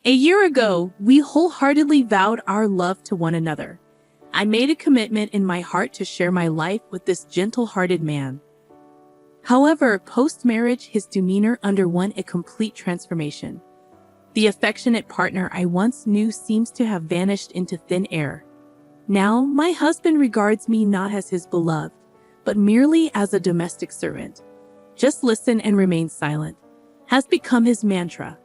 A year ago, we wholeheartedly vowed our love to one another. I made a commitment in my heart to share my life with this gentle-hearted man. However, post-marriage, his demeanor underwent a complete transformation. The affectionate partner I once knew seems to have vanished into thin air. Now, my husband regards me not as his beloved, but merely as a domestic servant. Just listen and remain silent has become his mantra.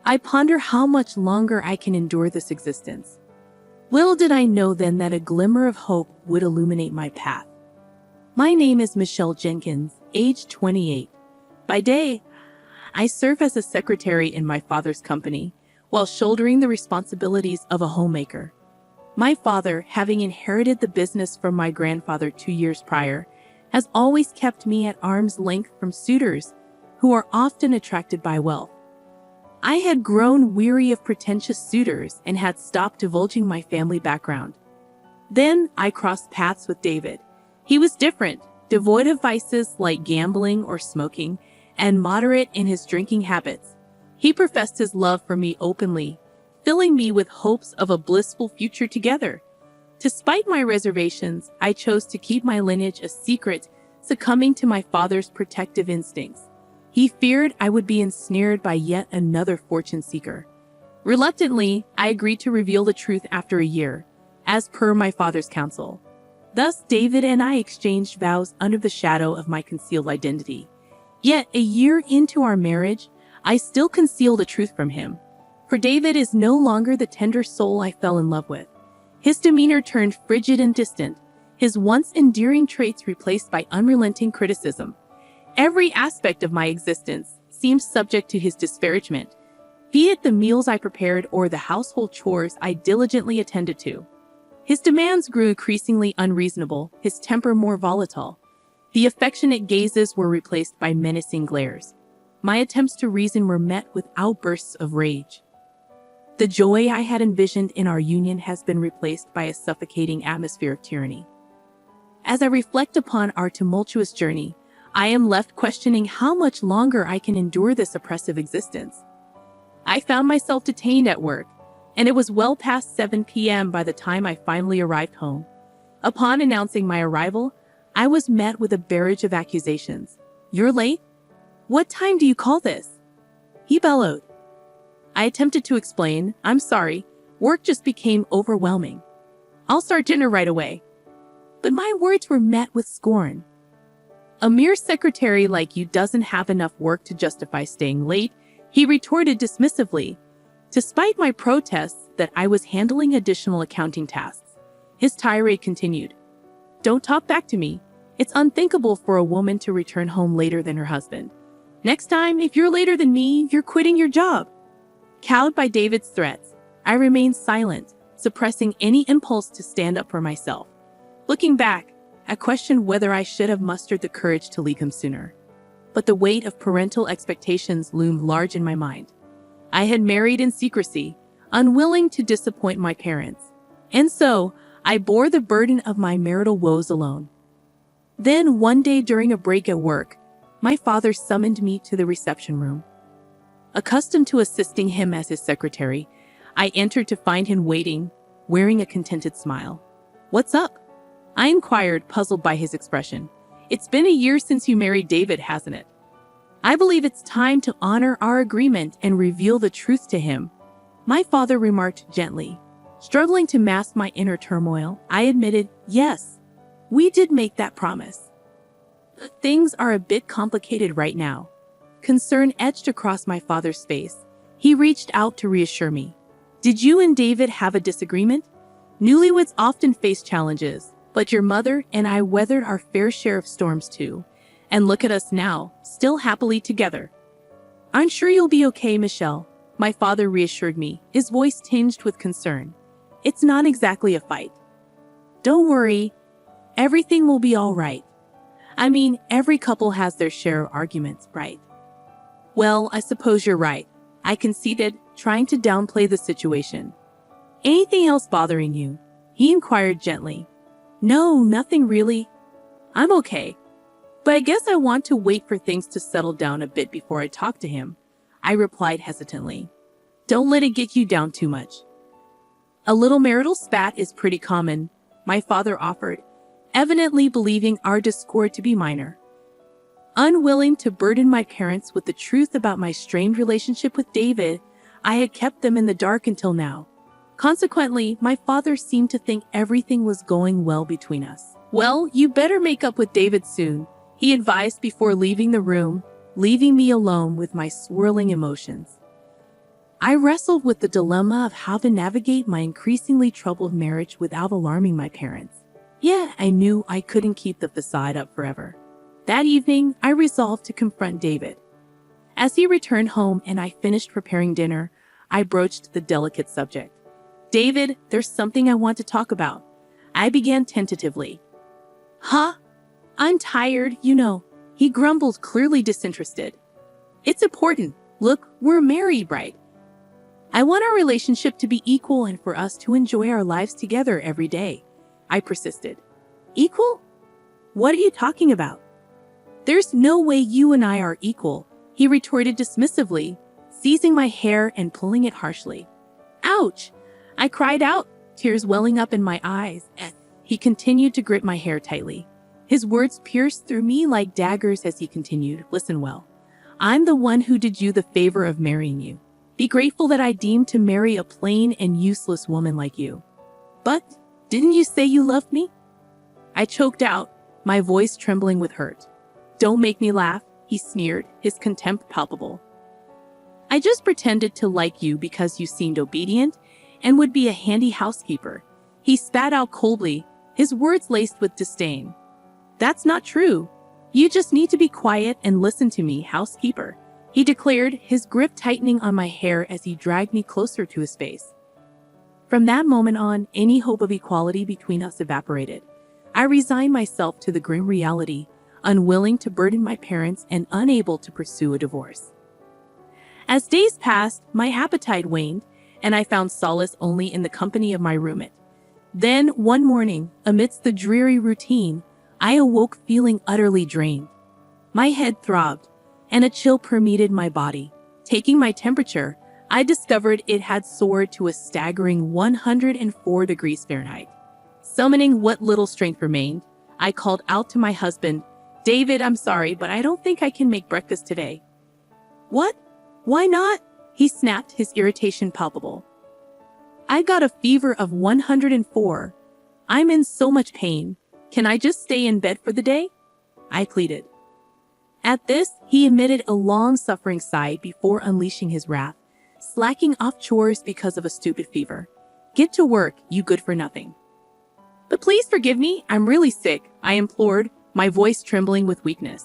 I ponder how much longer I can endure this existence. Little did I know then that a glimmer of hope would illuminate my path. My name is Michelle Jenkins, age 28. By day, I serve as a secretary in my father's company, while shouldering the responsibilities of a homemaker. My father, having inherited the business from my grandfather 2 years prior, has always kept me at arm's length from suitors who are often attracted by wealth. I had grown weary of pretentious suitors and had stopped divulging my family background. Then I crossed paths with David. He was different, devoid of vices like gambling or smoking, and moderate in his drinking habits. He professed his love for me openly, filling me with hopes of a blissful future together. Despite my reservations, I chose to keep my lineage a secret, succumbing to my father's protective instincts. He feared I would be ensnared by yet another fortune seeker. Reluctantly, I agreed to reveal the truth after a year, as per my father's counsel. Thus, David and I exchanged vows under the shadow of my concealed identity. Yet, a year into our marriage, I still conceal the truth from him. For David is no longer the tender soul I fell in love with. His demeanor turned frigid and distant, his once endearing traits replaced by unrelenting criticism. Every aspect of my existence seemed subject to his disparagement, be it the meals I prepared or the household chores I diligently attended to. His demands grew increasingly unreasonable, his temper more volatile. The affectionate gazes were replaced by menacing glares. My attempts to reason were met with outbursts of rage. The joy I had envisioned in our union has been replaced by a suffocating atmosphere of tyranny. As I reflect upon our tumultuous journey, I am left questioning how much longer I can endure this oppressive existence. I found myself detained at work, and it was well past 7 p.m. by the time I finally arrived home. Upon announcing my arrival, I was met with a barrage of accusations. "You're late? What time do you call this?" he bellowed. I attempted to explain, "I'm sorry, work just became overwhelming. I'll start dinner right away." But my words were met with scorn. "A mere secretary like you doesn't have enough work to justify staying late," he retorted dismissively. Despite my protests that I was handling additional accounting tasks, his tirade continued. "Don't talk back to me. It's unthinkable for a woman to return home later than her husband. Next time, if you're later than me, you're quitting your job." Cowed by David's threats, I remained silent, suppressing any impulse to stand up for myself. Looking back, I questioned whether I should have mustered the courage to leave him sooner. But the weight of parental expectations loomed large in my mind. I had married in secrecy, unwilling to disappoint my parents. And so, I bore the burden of my marital woes alone. Then, one day during a break at work, my father summoned me to the reception room. Accustomed to assisting him as his secretary, I entered to find him waiting, wearing a contented smile. "What's up?" I inquired, puzzled by his expression. "It's been a year since you married David, hasn't it? I believe it's time to honor our agreement and reveal the truth to him," my father remarked gently. Struggling to mask my inner turmoil, I admitted, "Yes, we did make that promise. But things are a bit complicated right now." Concern etched across my father's face. He reached out to reassure me. "Did you and David have a disagreement? Newlyweds often face challenges, but your mother and I weathered our fair share of storms too. And look at us now, still happily together." "I'm sure you'll be okay, Michelle," my father reassured me, his voice tinged with concern. "It's not exactly a fight. Don't worry, everything will be all right. I mean, every couple has their share of arguments, right?" "Well, I suppose you're right," I conceded, trying to downplay the situation. "Anything else bothering you?" he inquired gently. "No, nothing really. I'm okay. But I guess I want to wait for things to settle down a bit before I talk to him," I replied hesitantly. Don't let it get you down too much. A little marital spat is pretty common, my father offered, evidently believing our discord to be minor. Unwilling to burden my parents with the truth about my strained relationship with David, I had kept them in the dark until now. Consequently, my father seemed to think everything was going well between us. Well, you better make up with David soon, he advised before leaving the room, leaving me alone with my swirling emotions. I wrestled with the dilemma of how to navigate my increasingly troubled marriage without alarming my parents. Yeah, I knew I couldn't keep the facade up forever. That evening, I resolved to confront David. As he returned home and I finished preparing dinner, I broached the delicate subject. David, there's something I want to talk about. I began tentatively. Huh? I'm tired, you know. He grumbled, clearly disinterested. It's important. Look, we're married, right? I want our relationship to be equal and for us to enjoy our lives together every day. I persisted. Equal? What are you talking about? There's no way you and I are equal, he retorted dismissively, seizing my hair and pulling it harshly. Ouch! I cried out, tears welling up in my eyes, as he continued to grip my hair tightly. His words pierced through me like daggers as he continued, listen well. I'm the one who did you the favor of marrying you. Be grateful that I deemed to marry a plain and useless woman like you. But didn't you say you loved me? I choked out, my voice trembling with hurt. Don't make me laugh, he sneered, his contempt palpable. I just pretended to like you because you seemed obedient and would be a handy housekeeper. He spat out coldly, his words laced with disdain. That's not true. You just need to be quiet and listen to me, housekeeper, he declared, his grip tightening on my hair as he dragged me closer to his face. From that moment on, any hope of equality between us evaporated. I resigned myself to the grim reality, unwilling to burden my parents and unable to pursue a divorce. As days passed, my appetite waned, and I found solace only in the company of my roommate. Then, one morning, amidst the dreary routine, I awoke feeling utterly drained. My head throbbed, and a chill permeated my body. Taking my temperature, I discovered it had soared to a staggering 104 degrees Fahrenheit. Summoning what little strength remained, I called out to my husband, David, I'm sorry, but I don't think I can make breakfast today. What? Why not? He snapped, his irritation palpable. I got a fever of 104. I'm in so much pain. Can I just stay in bed for the day? I pleaded. At this, he emitted a long-suffering sigh before unleashing his wrath, slacking off chores because of a stupid fever. Get to work, you good-for-nothing. But please forgive me, I'm really sick, I implored, my voice trembling with weakness.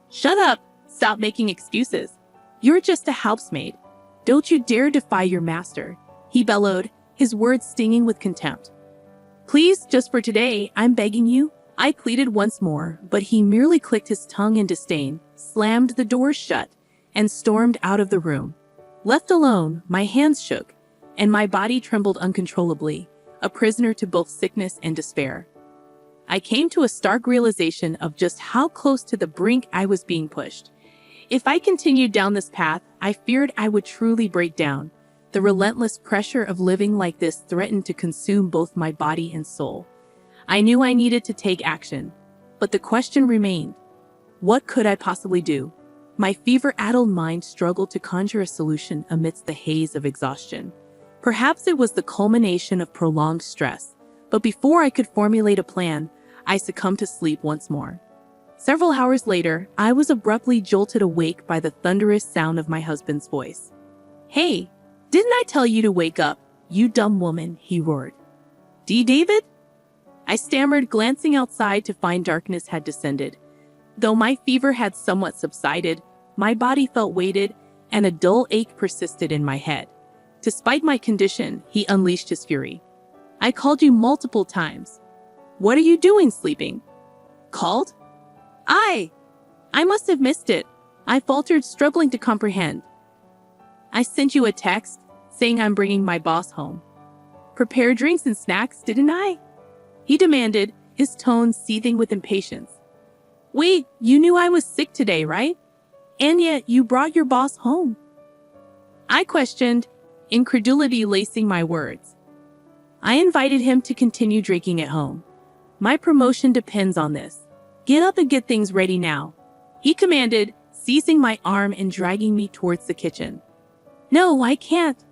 Shut up! Stop making excuses. You're just a housemaid. Don't you dare defy your master, he bellowed, his words stinging with contempt. Please, just for today, I'm begging you, I pleaded once more, but he merely clicked his tongue in disdain, slammed the door shut, and stormed out of the room. Left alone, my hands shook, and my body trembled uncontrollably, a prisoner to both sickness and despair. I came to a stark realization of just how close to the brink I was being pushed. If I continued down this path, I feared I would truly break down. The relentless pressure of living like this threatened to consume both my body and soul. I knew I needed to take action, but the question remained. What could I possibly do? My fever-addled mind struggled to conjure a solution amidst the haze of exhaustion. Perhaps it was the culmination of prolonged stress, but before I could formulate a plan, I succumbed to sleep once more. Several hours later, I was abruptly jolted awake by the thunderous sound of my husband's voice. Hey, didn't I tell you to wake up, you dumb woman, he roared. David? I stammered, glancing outside to find darkness had descended. Though my fever had somewhat subsided, my body felt weighted, and a dull ache persisted in my head. Despite my condition, he unleashed his fury. I called you multiple times. What are you doing sleeping? Called? I must have missed it. I faltered, struggling to comprehend. I sent you a text saying I'm bringing my boss home. Prepare drinks and snacks, didn't I? He demanded, his tone seething with impatience. Wait, you knew I was sick today, right? And yet you brought your boss home. I questioned, incredulity lacing my words. I invited him to continue drinking at home. My promotion depends on this. Get up and get things ready now, he commanded, seizing my arm and dragging me towards the kitchen. No, I can't.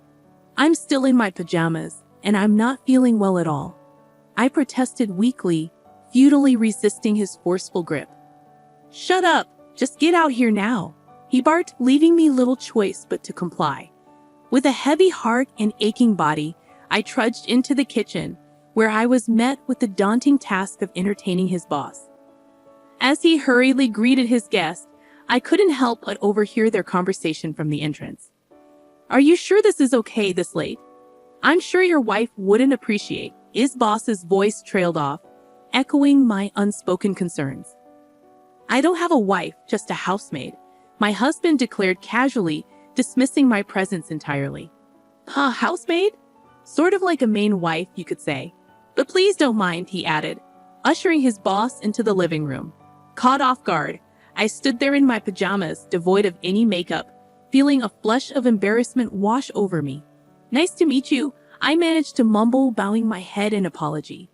I'm still in my pajamas, and I'm not feeling well at all. I protested weakly, futilely resisting his forceful grip. Shut up! Just get out here now, he barked, leaving me little choice but to comply. With a heavy heart and aching body, I trudged into the kitchen, where I was met with the daunting task of entertaining his boss. As he hurriedly greeted his guest, I couldn't help but overhear their conversation from the entrance. Are you sure this is okay this late? I'm sure your wife wouldn't appreciate. His boss's voice trailed off, echoing my unspoken concerns. I don't have a wife, just a housemaid, my husband declared casually, dismissing my presence entirely. Housemaid? Sort of like a main wife, you could say. But please don't mind, he added, ushering his boss into the living room. Caught off guard, I stood there in my pajamas, devoid of any makeup, feeling a flush of embarrassment wash over me. Nice to meet you, I managed to mumble, bowing my head in apology.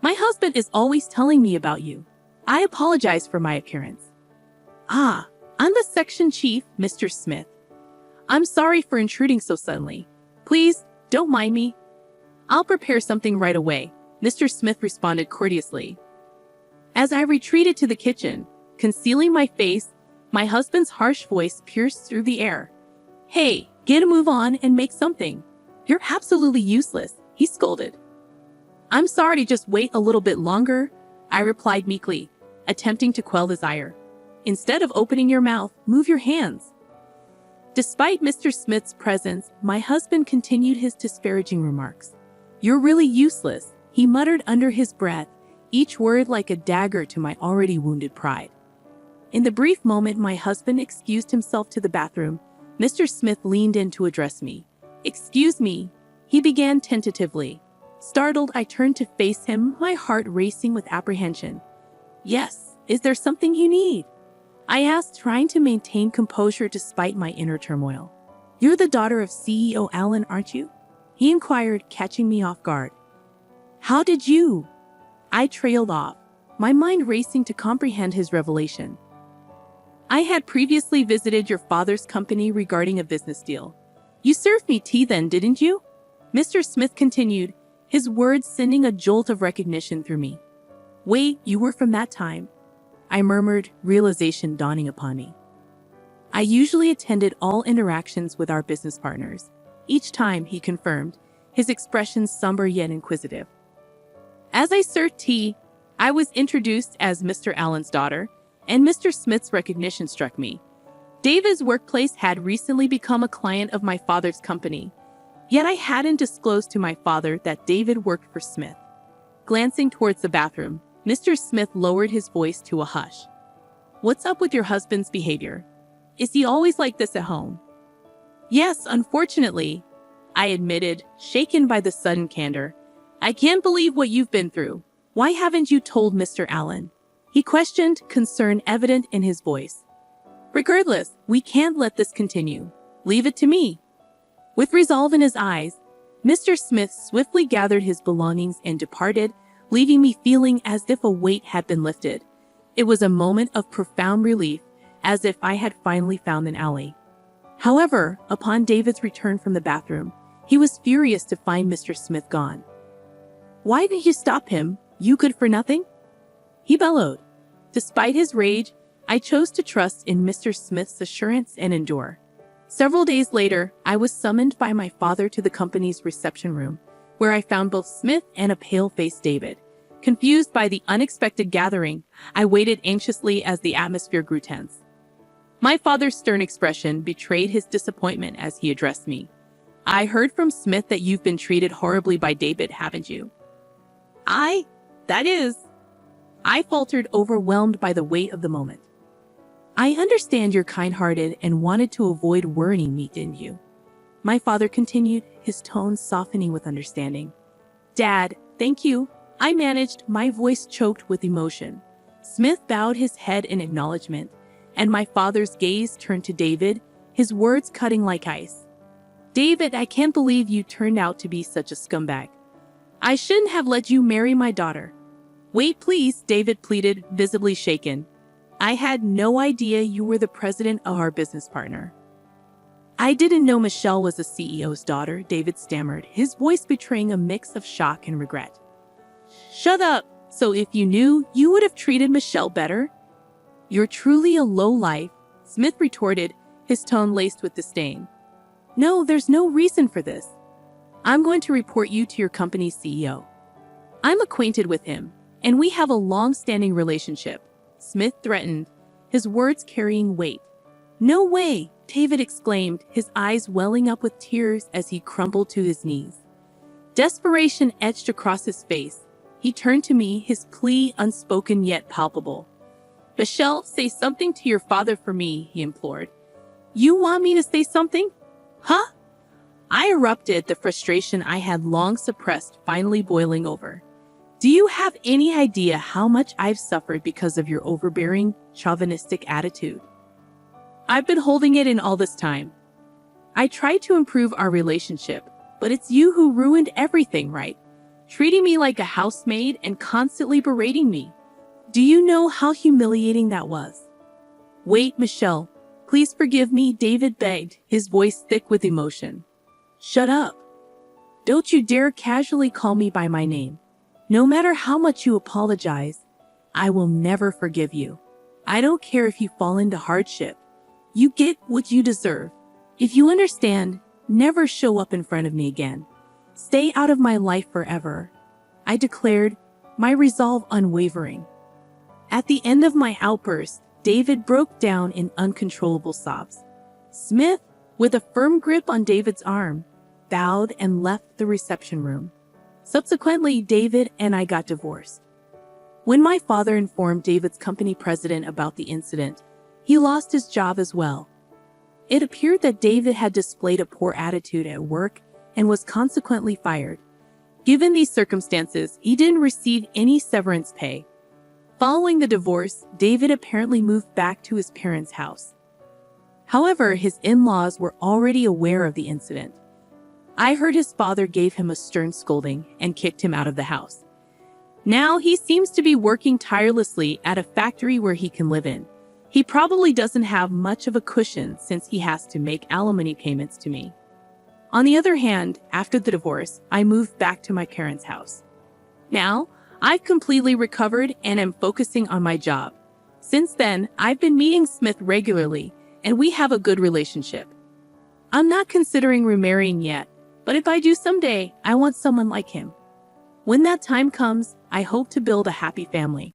My husband is always telling me about you. I apologize for my appearance. I'm the section chief, Mr. Smith. I'm sorry for intruding so suddenly. Please, don't mind me. I'll prepare something right away, Mr. Smith responded courteously. As I retreated to the kitchen, concealing my face, my husband's harsh voice pierced through the air. Hey, get a move on and make something. You're absolutely useless, he scolded. I'm sorry, just wait a little bit longer, I replied meekly, attempting to quell his ire. Instead of opening your mouth, move your hands. Despite Mr. Smith's presence, my husband continued his disparaging remarks. You're really useless, he muttered under his breath, each word like a dagger to my already wounded pride. In the brief moment my husband excused himself to the bathroom, Mr. Smith leaned in to address me. Excuse me, he began tentatively. Startled, I turned to face him, my heart racing with apprehension. Yes, is there something you need? I asked, trying to maintain composure despite my inner turmoil. You're the daughter of CEO Allen, aren't you? He inquired, catching me off guard. How did you? I trailed off, my mind racing to comprehend his revelation. I had previously visited your father's company regarding a business deal. You served me tea then, didn't you? Mr. Smith continued, his words sending a jolt of recognition through me. Wait, you were from that time? I murmured, realization dawning upon me. I usually attended all interactions with our business partners. Each time, he confirmed, his expression somber yet inquisitive. As I served tea, I was introduced as Mr. Allen's daughter, and Mr. Smith's recognition struck me. David's workplace had recently become a client of my father's company, yet I hadn't disclosed to my father that David worked for Smith. Glancing towards the bathroom, Mr. Smith lowered his voice to a hush. What's up with your husband's behavior? Is he always like this at home? Yes, unfortunately, I admitted, shaken by the sudden candor. I can't believe what you've been through. Why haven't you told Mr. Allen? He questioned, concern evident in his voice. Regardless, we can't let this continue. Leave it to me. With resolve in his eyes, Mr. Smith swiftly gathered his belongings and departed, leaving me feeling as if a weight had been lifted. It was a moment of profound relief, as if I had finally found an ally. However, upon David's return from the bathroom, he was furious to find Mr. Smith gone. Why didn't you stop him, you good for nothing? He bellowed. Despite his rage, I chose to trust in Mr. Smith's assurance and endure. Several days later, I was summoned by my father to the company's reception room, where I found both Smith and a pale-faced David. Confused by the unexpected gathering, I waited anxiously as the atmosphere grew tense. My father's stern expression betrayed his disappointment as he addressed me. I heard from Smith that you've been treated horribly by David, haven't you? I faltered, overwhelmed by the weight of the moment. I understand you're kind-hearted and wanted to avoid worrying me, didn't you? My father continued, his tone softening with understanding. Dad, thank you. I managed, my voice choked with emotion. Smith bowed his head in acknowledgement, and my father's gaze turned to David, his words cutting like ice. David, I can't believe you turned out to be such a scumbag. I shouldn't have let you marry my daughter. Wait, please, David pleaded, visibly shaken. I had no idea you were the president of our business partner. I didn't know Michelle was the CEO's daughter, David stammered, his voice betraying a mix of shock and regret. Shut up! So if you knew, you would have treated Michelle better? You're truly a lowlife, Smith retorted, his tone laced with disdain. No, there's no reason for this. I'm going to report you to your company's CEO. I'm acquainted with him, and we have a long-standing relationship, Smith threatened, his words carrying weight. No way, David exclaimed, his eyes welling up with tears as he crumpled to his knees. Desperation etched across his face. He turned to me, his plea unspoken yet palpable. Michelle, say something to your father for me, he implored. You want me to say something? Huh? I erupted, the frustration I had long suppressed finally boiling over. Do you have any idea how much I've suffered because of your overbearing, chauvinistic attitude? I've been holding it in all this time. I tried to improve our relationship, but it's you who ruined everything, right? Treating me like a housemaid and constantly berating me. Do you know how humiliating that was? Wait, Michelle, please forgive me, David begged, his voice thick with emotion. Shut up. Don't you dare casually call me by my name. No matter how much you apologize, I will never forgive you. I don't care if you fall into hardship. You get what you deserve. If you understand, never show up in front of me again. Stay out of my life forever. I declared, my resolve unwavering. At the end of my outburst, David broke down in uncontrollable sobs. Smith, with a firm grip on David's arm, bowed and left the reception room. Subsequently, David and I got divorced. When my father informed David's company president about the incident, he lost his job as well. It appeared that David had displayed a poor attitude at work and was consequently fired. Given these circumstances, he didn't receive any severance pay. Following the divorce, David apparently moved back to his parents' house. However, his in-laws were already aware of the incident. I heard his father gave him a stern scolding and kicked him out of the house. Now he seems to be working tirelessly at a factory where he can live in. He probably doesn't have much of a cushion since he has to make alimony payments to me. On the other hand, after the divorce, I moved back to my parents' house. Now, I've completely recovered and am focusing on my job. Since then, I've been meeting Smith regularly, and we have a good relationship. I'm not considering remarrying yet, but if I do someday, I want someone like him. When that time comes, I hope to build a happy family.